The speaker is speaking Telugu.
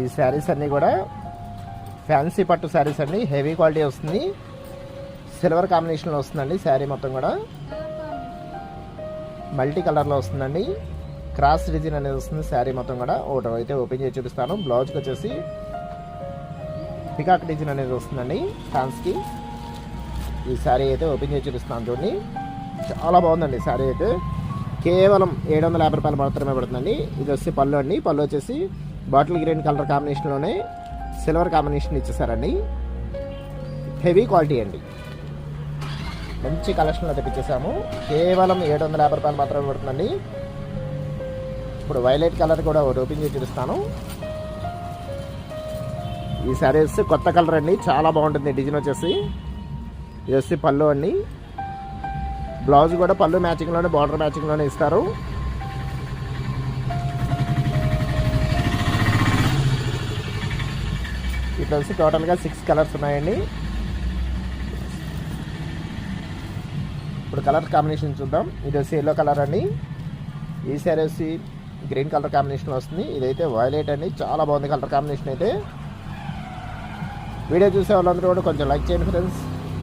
ఈ శారీస్ అన్నీ కూడా ఫ్యాన్సీ పట్టు శారీస్ అండి, హెవీ క్వాలిటీ వస్తుంది, సిల్వర్ కాంబినేషన్లో వస్తుందండి. శారీ మొత్తం కూడా మల్టీ కలర్లో వస్తుందండి, క్రాస్ డిజైన్ అనేది వస్తుంది. శారీ మొత్తం కూడా ఒకటి అయితే ఓపెన్ చేసి చూపిస్తాను. బ్లౌజ్కి వచ్చేసి పికాక్ డిజైన్ అనేది వస్తుందండి ఫ్యాన్స్కి. ఈ శారీ అయితే ఓపెన్ చేసి చూపిస్తున్నాను చూడండి, చాలా బాగుందండి. శారీ అయితే కేవలం 750 రూపాయలు మాత్రమే పడుతుందండి. ఇది వచ్చి పళ్ళు అండి, పళ్ళు వచ్చేసి బాటిల్ గ్రీన్ కలర్ కాంబినేషన్లోనే సిల్వర్ కాంబినేషన్ ఇచ్చేసారండి. హెవీ క్వాలిటీ అండి, మంచి కలెక్షన్లో తెప్పించేసాము. కేవలం 750 రూపాయలు మాత్రమే పడుతుందండి. ఇప్పుడు వైలెట్ కలర్ కూడా ఒకటి ఓపెన్ చేసి చూపిస్తాను. ఈ శారీస్ కొత్త కలర్ అండి, చాలా బాగుంటుంది. డిజైన్ వచ్చేసి ఇది వచ్చి పళ్ళు అండి, బ్లౌజ్ కూడా పళ్ళు మ్యాచింగ్లోనే బార్డర్ మ్యాచింగ్లోనే ఇస్తారు. ఇట్లా వచ్చి టోటల్గా 6 కలర్స్ ఉన్నాయండి. ఇప్పుడు కలర్ కాంబినేషన్ చూద్దాం. ఇది వచ్చి ఎల్లో కలర్ అండి, ఈ శారీ వచ్చి గ్రీన్ కలర్ కాంబినేషన్ వస్తుంది. ఇదైతే వైలెట్ అండి, చాలా బాగుంది కలర్ కాంబినేషన్ అయితే. వీడియో చూసే వాళ్ళందరూ కూడా కొంచెం లైక్ చేయండి ఫ్రెండ్స్.